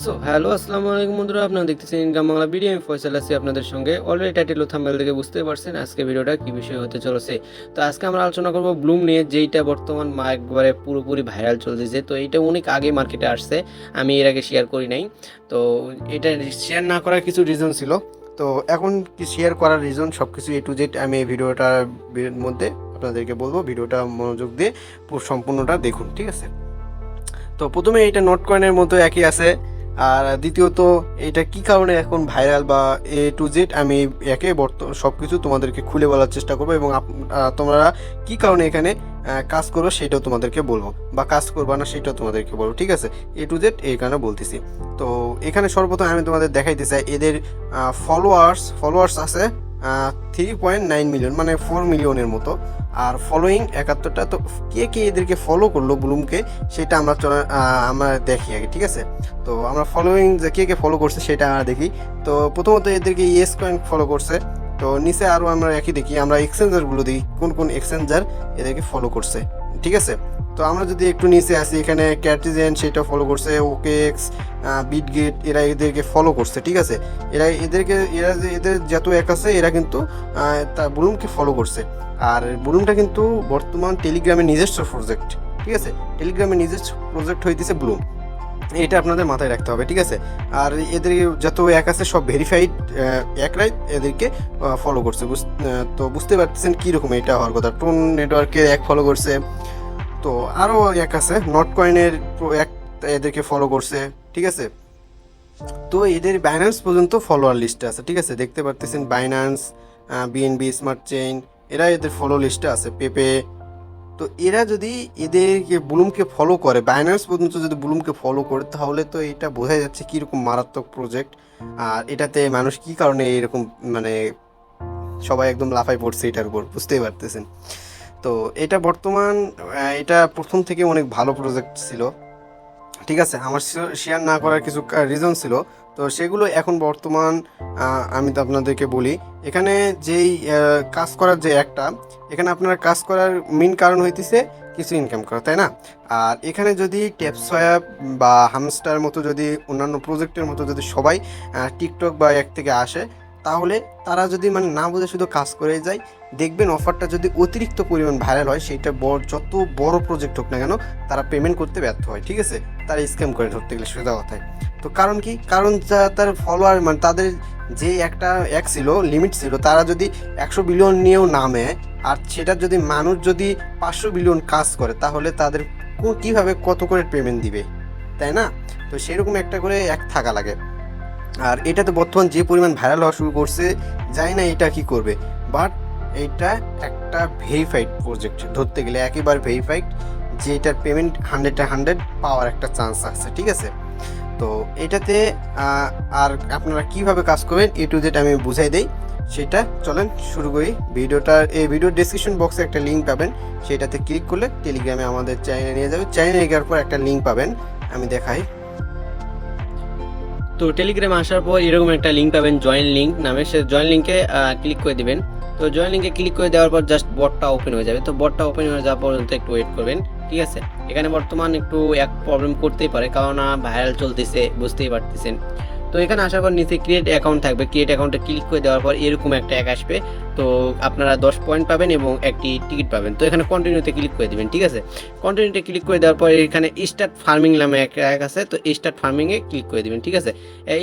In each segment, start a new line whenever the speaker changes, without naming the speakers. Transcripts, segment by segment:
So hello আসসালামু আলাইকুম বন্ধুরা, আপনারা দেখতেছেন ইনকাম বাংলা ভিডিও। আমি ফয়সাল আছি আপনাদের সঙ্গে। অলরেডি টাইটেল ও থাম্বনেল দেখে বুঝতে পারছেন আজকে ভিডিওটা কি বিষয় হতে চলেছে। তো আজকে আমরা আলোচনা করব ব্লুম নিয়ে, যেইটা বর্তমান একবারে পুরোপুরি ভাইরাল চলতেছে। তো এইটা অনেক আগে মার্কেটে আসছে, আমি এর আগে শেয়ার করি নাই। তো এটা শেয়ার না করার কিছু রিজন ছিল, তো এখন কি শেয়ার করার রিজন সব কিছু এ টু জেড আমি এই ভিডিওটার মধ্যে আপনাদেরকে বলবো। ভিডিওটা মনোযোগ দিয়ে সম্পূর্ণটা দেখুন, ঠিক আছে। তো প্রথমে এটা নোট কয়েনের মতো একই আছে, আর দ্বিতীয়ত এটা কি কারণে এখন ভাইরাল বা এ টু জেড আমি একে সব কিছু তোমাদেরকে খুলে বলার চেষ্টা করবো, এবং তোমরা কি কারণে এখানে কাজ করো সেটাও তোমাদেরকে বলবো, বা কাজ করবা না সেটাও তোমাদেরকে বলবো, ঠিক আছে। এ টু জেড এই কারণে বলতেছি। তো এখানে সর্বপ্রথম আমি তোমাদের দেখাইতে চাই এদের ফলোয়ার্স আছে 3.9 মিলিয়ন, মানে 4 মিলিয়নের মতো। আর ফলোয়িং 71টা। তো কে কে এদেরকে ফলো করলো ব্লুমকে, সেটা আমরা দেখি আগে, ঠিক আছে। তো আমরা ফলোয়িং যে কে কে ফলো করছে সেটা আমরা দেখি। তো প্রথমত এদেরকে ইয়েস কয়েন ফলো করছে। তো নিচে আরও আমরা একই দেখি, আমরা এক্সচেঞ্জারগুলো দেখি কোন কোন এক্সচেঞ্জার এদেরকে ফলো করছে, ঠিক আছে। তো আমরা যদি একটু নিচে আসি, এখানে ক্যাটিজেন সেটা ফলো করছে, ওকেএক্স, বিটগেট, এরা এদেরকে ফলো করছে, ঠিক আছে। এদের যত এক আছে এরা কিন্তু ব্লুমকে ফলো করছে। আর ব্লুমটা কিন্তু বর্তমান টেলিগ্রামের নিজস্ব প্রজেক্ট, ঠিক আছে। টেলিগ্রামের নিজস্ব প্রজেক্ট হইতেছে ব্লুম, এটা আপনাদের মাথায় রাখতে হবে, ঠিক আছে। আর এদের যত এক আছে সব ভেরিফাইড একরাই এদেরকে ফলো করছে। তো বুঝতে পারতেছেন কীরকম এটা হওয়ার কথা। টোন নেটওয়ার্কে এক ফলো করছে, তো আরও এক আছে নট কয়েনের এক এদেরকে ফলো করছে, ঠিক আছে। তো এদের বাইন্যান্স পর্যন্ত ফলোয়ার লিস্টে আছে, ঠিক আছে। দেখতে পারতেছেন বাইন্যান্স, বিএনবি স্মার্ট চেইন, এরা এদের ফলো লিস্টে আছে, পেপে। তো এরা যদি এদেরকে ব্লুমকে ফলো করে, বাইন্যান্স পর্যন্ত যদি ব্লুমকে ফলো করে, তাহলে তো এটা বোঝা যাচ্ছে কীরকম মারাত্মক প্রজেক্ট। আর এটাতে মানুষ কী কারণে এরকম, মানে সবাই একদম লাফাই পড়ছে এটার উপর, বুঝতেই পারতেছেন। তো এটা বর্তমান এটা প্রথম থেকে অনেক ভালো প্রজেক্ট ছিল, ঠিক আছে। আমার শেয়ার না করার কিছু রিজন ছিল, তো সেগুলো এখন বর্তমান আমি তো আপনাদেরকে বলি। এখানে যেই কাজ করার যে একটা, এখানে আপনারা কাজ করার মেন কারণ হইতেছে কিছু ইনকাম করা, তাই না। আর এখানে যদি ট্যাপসয়াপ বা হামস্টার মতো, যদি অন্যান্য প্রজেক্টের মতো যদি সবাই টিকটক বা এক থেকে আসে, তাহলে তারা যদি মানে না বুঝে শুধু কাজ করে যায়, দেখবেন অফারটা যদি অতিরিক্ত পরিমাণ ভাইরাল হয়, সেইটা যত বড় প্রজেক্ট হোক না কেন, তারা পেমেন্ট করতে ব্যর্থ হয়, ঠিক আছে। তারা স্ক্যাম করে ধরতে গেলে সোজা কথায়। তো কারণ কি, কারণ তার ফলোয়ার মানে তাদের যে একটা ছিল লিমিট ছিল, তারা যদি 100 বিলিয়ন নিয়েও নামে, আর সেটা যদি মানুষ যদি 500 বিলিয়ন কাজ করে, তাহলে তাদের কীভাবে কত করে পেমেন্ট দিবে, তাই না। তো সেরকম একটা করে এক থাকা লাগে। আর এটাতে বর্তমান যে পরিমাণ ভাইরাল হওয়া শুরু করছে, জানি না এটা কি করবে, বাট এইটা একটা ভেরিফাইড প্রজেক্ট, ধরতে গেলে একেবারে ভেরিফাইড, যে এটার পেমেন্ট 100 পাওয়ার একটা চান্স আছে, ঠিক আছে। তো এটাতে আর আপনারা কিভাবে কাজ করবেন এ টু জেড আমি বুঝাই দেই, সেটা চলেন শুরু করি। এই ভিডিওর ডেসক্রিপশন বক্সে একটা লিঙ্ক পাবেন, সেটাতে ক্লিক করলে টেলিগ্রামে আমাদের চ্যানেলে নিয়ে যাবে। চ্যানেলে যাওয়ার পর একটা লিঙ্ক পাবেন, আমি দেখাই। তো টেলিগ্রামে আসার পর এরকম একটা লিঙ্ক পাবেন, জয়েন লিঙ্ক নামে। সে জয়েন লিঙ্কে ক্লিক করে দিবেন। তো জয়েন লিঙ্কে ক্লিক করে দেওয়ার পর জাস্ট বটটা ওপেন হয়ে যাবে। তো বটটা ওপেন হয়ে যাওয়ার পর্যন্ত একটু ওয়েট করবেন, ঠিক আছে। এখানে বর্তমান একটু এক প্রবলেম করতেই পারে, কারণ ভাইরাল চলতেছে, বুঝতেই পারতেছেন। তো এখানে আসার পর নিচে ক্রিয়েট অ্যাকাউন্ট থাকবে, ক্রিয়েট অ্যাকাউন্টে ক্লিক করে দেওয়ার পর এরকম একটা অ্যাক আসবে। তো আপনারা 10 পয়েন্ট পাবেন এবং একটি টিকিট পাবেন। তো এখানে কন্টিনিউতে ক্লিক করে দেবেন, ঠিক আছে। কন্টিনিউতে ক্লিক করে দেওয়ার পর এখানে স্টার্ট ফার্মিং নামে একটা অ্যাক আছে, তো স্টার্ট ফার্মিংয়ে ক্লিক করে দেবেন, ঠিক আছে।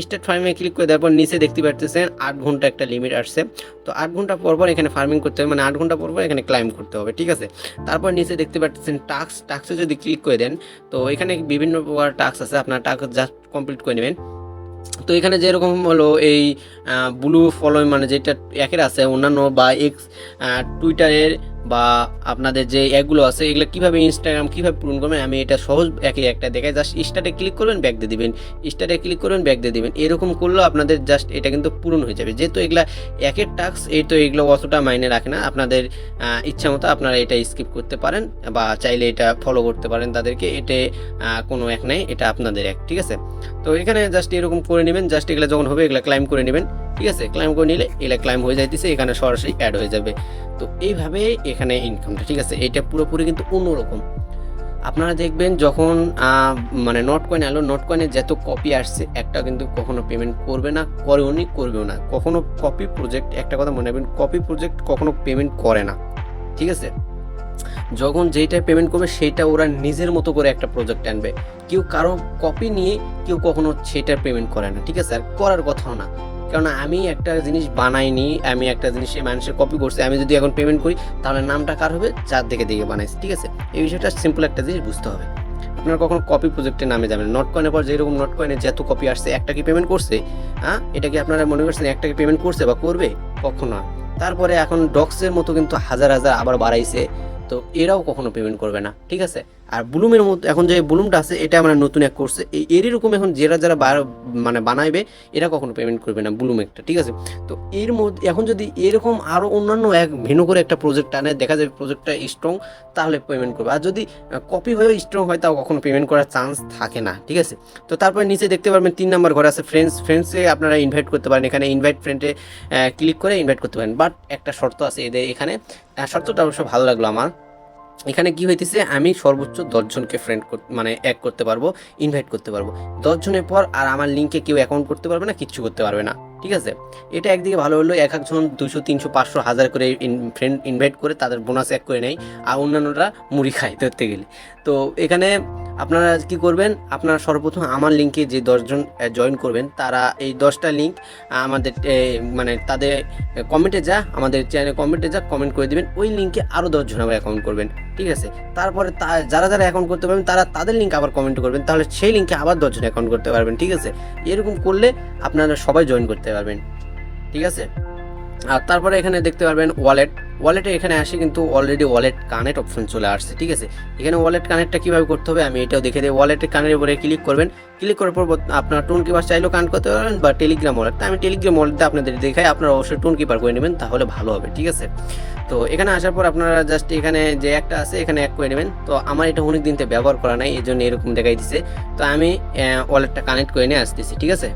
স্টার্ট ফার্মিংয়ে ক্লিক করে দেওয়ার পর নিচে দেখতে পাচ্ছেন 8 ঘন্টা একটা লিমিট আসছে। তো 8 ঘন্টা পর এখানে ফার্মিং করতে হবে, মানে 8 ঘন্টা পর এখানে ক্লাইম করতে হবে, ঠিক আছে। তারপর নিচে দেখতে পাচ্ছেন টাস্কে যদি ক্লিক করে দেন, তো এখানে বিভিন্ন প্রকার টাস্ক আছে, আপনার টাস্ক জাস্ট কমপ্লিট করে নেবেন। তো এখানে যেরকম হলো এই ব্লু ফলোইং, মানে যেটা একের আছে অন্যান্য বা এক্স টুইটারের বা আপনাদের যে অ্যাপগুলো আছে, এগুলো কীভাবে ইনস্টাগ্রাম কীভাবে পূরণ করবেন, আমি এটা সহজ একই একটা দেখাই। জাস্ট স্টার্টে ক্লিক করবেন, ব্যাক দিয়ে দিবেন, স্টার্টে ক্লিক করবেন, ব্যাক দিয়ে দিবেন। এরকম করলেও আপনাদের জাস্ট এটা কিন্তু পূরণ হয়ে যাবে। যেহেতু এগুলা একের টাস্ক, এই তো এগুলো অতটা মাইনে রাখে না, আপনাদের ইচ্ছা মতো আপনারা এটা স্কিপ করতে পারেন, বা চাইলে এটা ফলো করতে পারেন তাদেরকে। এতে কোনো এক নেই, এটা আপনাদের এক, ঠিক আছে। তো এখানে জাস্ট এরকম করে নেবেন, জাস্ট এগুলো যখন হবে এগুলো ক্লাইম করে নেবেন, ঠিক আছে। ক্লাইম করে নিলে এগুলো ক্লাইম হয়ে যাইতেছে, এখানে সরাসরি অ্যাড হয়ে যাবে। তো এইভাবে এখানে ইনকামটা, ঠিক আছে। এটা পুরোপুরি কিন্তু অন্যরকম। আপনারা দেখবেন যখন মানে নট কয়েন এলো, নট কয়েনের যত কপি আসছে একটা কিন্তু কখনো পেমেন্ট করবে না, করবেও না কখনো। কপি প্রজেক্ট, একটা কথা মনে রাখবেন, কপি প্রজেক্ট কখনো পেমেন্ট করে না, ঠিক আছে? যখন যেইটা পেমেন্ট করবে সেইটা ওরা নিজের মতো করে একটা প্রজেক্ট আনবে। কেউ কারো কপি নিয়ে কেউ কখনো সেটার পেমেন্ট করে না, ঠিক আছে? আর করার কথাও না, কারণ আমি একটা জিনিস বানাইনি, আমি একটা জিনিস মানুষের কপি করছি, আমি যদি এখন পেমেন্ট করি তাহলে নামটা কার হবে? যার দেখে দেখে বানাইছি, ঠিক আছে? এই বিষয়টা সিম্পল একটা জিনিস বুঝতে হবে। আপনার কখনো কপি প্রজেক্টের নামে যাবেন। নট কয়েনের পর যেরকম নট কয়েনে যত কপি আসছে, একটা কি পেমেন্ট করছে? হ্যাঁ, এটা কি আপনারা মনে করছেন একটা কি পেমেন্ট করছে বা করবে? কখনো না। তারপরে এখন ডক্সের মতো কিন্তু হাজার হাজার আবার বাড়াইছে, তো এরাও কখনো পেমেন্ট করবে না, ঠিক আছে? আর ব্লুমের মতো এখন যে ব্লুমটা আছে এটা আমরা নতুন এক করছে, এরকম এখন যারা যারা মানে বানাইবে এরা কখনো পেমেন্ট করবে না ব্লুম একটা, ঠিক আছে? তো এর মধ্যে এখন যদি এরকম আরও অন্যান্য এক ভিন্ন করে একটা প্রজেক্ট আনে, দেখা যাবে প্রজেক্টটা স্ট্রং, তাহলে পেমেন্ট করবে। আর যদি কপি হয়েও স্ট্রং হয় তাও কখনো পেমেন্ট করার চান্স থাকে না, ঠিক আছে? তো তারপরে নিচে দেখতে পারবেন 3 নাম্বার ঘরে আছে ফ্রেন্ডসে আপনারা ইনভাইট করতে পারেন। এখানে ইনভাইট ফ্রেন্ডে ক্লিক করে ইনভাইট করতে পারেন, বাট একটা শর্ত আছে এদের এখানে। শর্তটা অবশ্য ভালো লাগলো আমার। এখানে কি হইতেছে, আমি সর্বোচ্চ 10 জনকে মানে অ্যাড করতে পারবো, ইনভাইট করতে পারবো। 10 জনের পর আর আমার লিঙ্কে কেউ অ্যাকাউন্ট করতে পারবে না, কিচ্ছু করতে পারবে না, ঠিক আছে? এটা একদিকে ভালো হলো, এক একজন 200 300 500 1000 করে ফ্রেন্ড ইনভাইট করে তাদের বোনাস এক করে নেয়, আর অন্যান্যরা মুড়ি খায় ধরতে গেলে। তো এখানে আপনারা কি করবেন, আপনারা সর্বপ্রথম আমার লিঙ্কে যে 10 জন জয়েন করবেন, তারা এই 10টা লিঙ্ক আমাদের মানে তাদের কমেন্টে আমাদের চ্যানেলে কমেন্টে কমেন্ট করে দিবেন, ওই লিঙ্কে আরও 10 জন আবার অ্যাকাউন্ট করবেন, ঠিক আছে? তারপরে যারা যারা অ্যাকাউন্ট করতে পারবেন তারা তাদের লিঙ্ক আবার কমেন্ট করবেন, তাহলে সেই লিঙ্কে আবার 10 জন অ্যাকাউন্ট করতে পারবেন, ঠিক আছে? এরকম করলে আপনারা সবাই জয়েন করতে পারবেন, ঠিক আছে? আর তারপরে এখানে দেখতে পারবেন ওয়ালেটে এখানে আসে কিন্তু অলরেডি ওয়ালেট কানেক্ট অপশন চলে আসছে, ঠিক আছে? এখানে ওয়ালেট কানেক্টটা কীভাবে করতে হবে আমি এটাও দেখে দিই। ওয়ালেটের কানেক্টের উপরে ক্লিক করবেন, ক্লিক করার পর আপনার টোন কিপার চাইলেও কানেক্ট করতে পারবেন বা টেলিগ্রাম ওয়ালেট। আমি টেলিগ্রাম ওয়ালেটটা আপনাদের দেখাই, আপনারা অবশ্যই টোন কিপার করে নেবেন, তাহলে ভালো হবে, ঠিক আছে? তো এখানে আসার পর আপনারা জাস্ট এখানে যে একটা আছে এখানে এক করে নেবেন। তো আমার এটা অনেক দিন থেকে ব্যবহার করা নাই, এই জন্য এরকম দেখাই দিচ্ছে। তো আমি ওয়ালেটটা কানেক্ট করে নিয়ে আসতেছি, ঠিক আছে?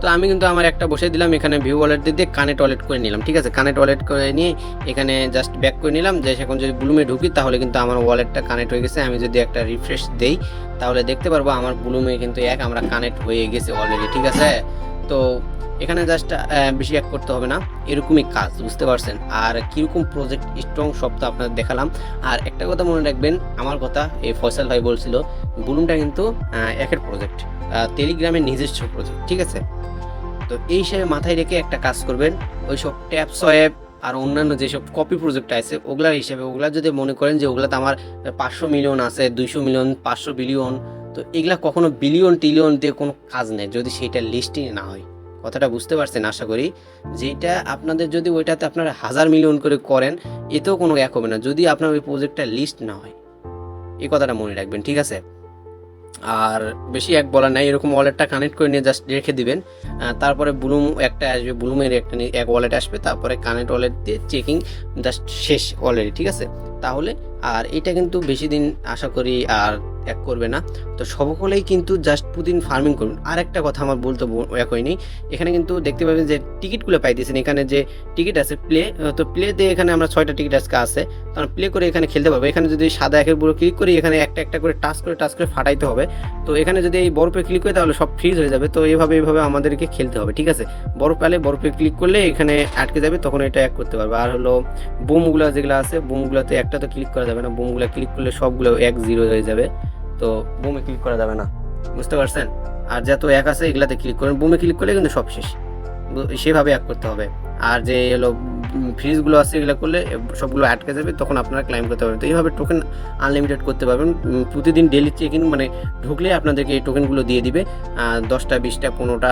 তো আমি কিন্তু আমার একটা বসে দিলাম, এখানে ভিউ ওয়ালেট দিয়ে কানেক্ট ওয়ালেট করে নিলাম, ঠিক আছে? কানেক্ট ওয়ালেট করে নিয়ে এখানে জাস্ট ব্যাক করে নিলাম, যে এখন যদি ব্লুমে ঢুকি তাহলে কিন্তু আমার ওয়ালেটটা কানেক্ট হয়ে গেছে। আমি যদি একটা রিফ্রেশ দেই তাহলে দেখতে পারবো আমার ব্লুমে কিন্তু আমরা কানেক্ট হয়ে গেছে অলরেডি, ঠিক আছে? তো এখানে জাস্ট বেশি এক করতে হবে না, এরকমই কাজ, বুঝতে পারছেন? আর কীরকম প্রজেক্ট স্ট্রং সব তো আপনাদের দেখালাম। আর একটা কথা মনে রাখবেন, আমার কথা এই ফয়সাল ভাই বলছিল, ব্লুমটা কিন্তু একের প্রজেক্ট, টেলিগ্রামের নিজস্ব প্রজেক্ট, ঠিক আছে? তো এই হিসেবে মাথায় রেখে একটা কাজ করবেন, ওই সব ট্যাপ সোয়াপ আর অন্যান্য যেসব কপি প্রজেক্ট আছে ওগুলার হিসেবে, ওগুলা যদি মনে করেন যে ওগুলাতে আমার 500 মিলিয়ন আছে, 200 মিলিয়ন, 500 বিলিয়ন, তো এগুলা কখনো বিলিয়ন টিলিয়ন দিয়ে কোনো কাজ নেই যদি সেইটা লিস্টিং না হয়। কথাটা বুঝতে পারছেন আশা করি। যেটা আপনাদের যদি ওইটাতে আপনারা 1000 মিলিয়ন করে করেন, এতেও কোনো এক হবে না যদি আপনার ওই প্রজেক্টটা লিস্ট না হয়। এই কথাটা মনে রাখবেন, ঠিক আছে? আর বেশি এক বলার নাই, এরকম ওয়ালেটটা কানেক্ট করে নিয়ে জাস্ট রেখে দিবেন। তারপরে ব্লুম একটা আসবে, ব্লুমের একটা এক ওয়ালেট আসবে, তারপরে কানেক্ট ওয়ালেট দিয়ে চেকিং জাস্ট শেষ অলরেডি, ঠিক আছে? তাহলে আর এটা কিন্তু বেশি দিন আশা করি আর এক করবে না। তো সকলেই কিন্তু জাস্ট প্রতিদিন ফার্মিং করুন। আর একটা কথা আমার বলতে এক হয়নি, এখানে কিন্তু দেখতে পাবেন যে টিকিটগুলো পাইতেছেন, এখানে যে টিকিট আছে প্লে, তো প্লেতে এখানে আমরা 6টা টিকিট আজকে আছে, কারণ প্লে করে এখানে খেলতে পারবো। এখানে যদি সাদা একের পুরো ক্লিক করি, এখানে একটা একটা করে টাচ করে ফাটাইতে হবে। তো এখানে যদি এই বরফে ক্লিক করি তাহলে সব ফ্রিজ হয়ে যাবে। তো এইভাবে আমাদেরকে খেলতে হবে, ঠিক আছে? বরফে ক্লিক করলে এখানে আটকে যাবে, তখন এটা এক করতে পারবে। আর হলো বোমগুলো যেগুলো আছে, বোমগুলোতে একটা তো ক্লিক করা যাবে না, বোমগুলো ক্লিক করলে সবগুলো 1-0 হয়ে যাবে, তো বোমে ক্লিক করা যাবে না, বুঝতে পারছেন? আর যত এক আছে এগুলাতে ক্লিক করেন, বোমে ক্লিক করলে কিন্তু সব শেষ, সেভাবে এক করতে হবে। আর যে হলো ফ্রিজগুলো আছে এগুলো করলে সবগুলো আটকে যাবে, তখন আপনারা ক্লাইম করতে পারবেন। তো এইভাবে টোকেন আনলিমিটেড করতে পারবেন। প্রতিদিন ডেলি চেকিং মানে ঢুকলে আপনাদেরকে এই টোকেনগুলো দিয়ে দিবে, 10টা 20টা 15টা,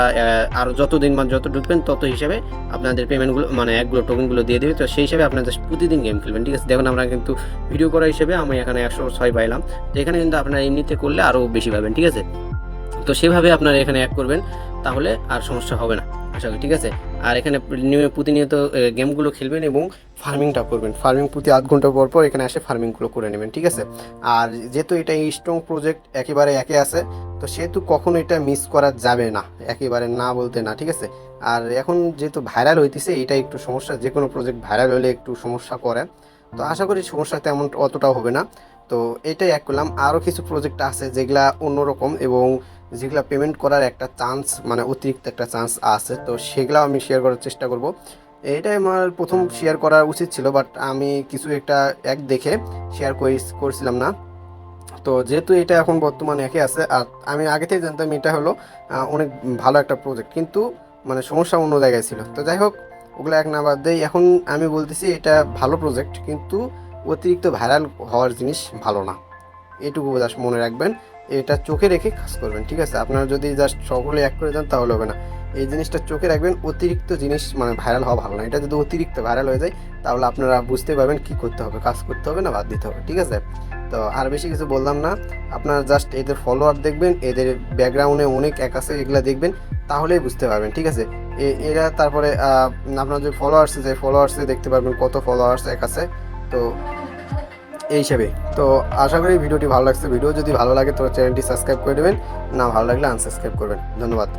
আর যতদিন যত ঢুকবেন তত হিসাবে আপনাদের পেমেন্টগুলো মানে একগুলো টোকেনগুলো দিয়ে দেবে। তো সেই হিসাবে আপনারা প্রতিদিন গেম খেলবেন, ঠিক আছে? দেখুন আমরা কিন্তু ভিডিও করা হিসেবে আমি এখানে 106 পাইলাম, তো এখানে কিন্তু আপনারা এমনিতে করলে আরও বেশি পাবেন, ঠিক আছে? তো সেভাবে আপনারা এখানে অ্যাড করবেন, তাহলে আর সমস্যা হবে না আশা করি, ঠিক আছে? আর এখানে প্রতিনিয়ত গেমগুলো খেলবেন এবং ফার্মিংটা করবেন। ফার্মিং প্রতি আধ ঘন্টা পর পর এখানে এসে ফার্মিংগুলো করে নেবেন, ঠিক আছে? আর যেহেতু এটা স্ট্রং প্রজেক্ট একেবারে একে আছে, তো সেহেতু কখনো এটা মিস করা যাবে না, একেবারে না বলতে না, ঠিক আছে? আর এখন যেহেতু ভাইরাল হইতেছে, এটা একটু সমস্যা, যে কোনো প্রজেক্ট ভাইরাল হলে একটু সমস্যা করে, তো আশা করি সমস্যা তেমন অতটাও হবে না। তো এটাই এক করলাম। আরও কিছু প্রজেক্ট আছে যেগুলা অন্যরকম এবং যেগুলা পেমেন্ট করার একটা চান্স মানে অতিরিক্ত একটা চান্স আছে, তো সেগুলাও আমি শেয়ার করার চেষ্টা করব। এটাই আমার প্রথম শেয়ার করা উচিত ছিল, বাট আমি কিছু একটা দেখে শেয়ার করছিলাম না। তো যেহেতু এটা এখন বর্তমানে একে আছে, আর আমি আগে থেকে জানতাম এটা হলো অনেক ভালো একটা প্রজেক্ট, কিন্তু মানে সমস্যা অন্য জায়গায় ছিল। তো যাই হোক, ওগুলো এক না বাদ দেই। এখন আমি বলতেছি এটা ভালো প্রজেক্ট, কিন্তু অতিরিক্ত ভাইরাল হওয়ার জিনিস ভালো না, এটুকু জাস্ট মনে রাখবেন। এটা চোখে রেখে কাজ করবেন, ঠিক আছে? আপনারা যদি জাস্ট সকলে এক করে দেন তাহলে হবে না, এই জিনিসটা চোখে রাখবেন। অতিরিক্ত জিনিস মানে ভাইরাল হওয়া ভালো না। এটা যদি অতিরিক্ত ভাইরাল হয়ে যায় তাহলে আপনারা বুঝতে পারবেন কি করতে হবে, কাজ করতে হবে না বাদ দিতে হবে, ঠিক আছে? তো আর বেশি কিছু বললাম না, আপনারা জাস্ট এদের ফলোয়ার দেখবেন, এদের ব্যাকগ্রাউন্ডে অনেক এক আছে, এগুলো দেখবেন, তাহলেই বুঝতে পারবেন, ঠিক আছে? এরা তারপরে আপনার যে ফলোয়ার্সে দেখতে পারবেন কত ফলোয়ার্স এক আছে। তো এই হিসেবে, তো আশা করি ভিডিওটি ভালো লাগছে। ভিডিও যদি ভালো লাগে তো চ্যানেলটি সাবস্ক্রাইব করে দেবেন, না ভালো লাগলে আনসাবস্ক্রাইব করবেন। ধন্যবাদ।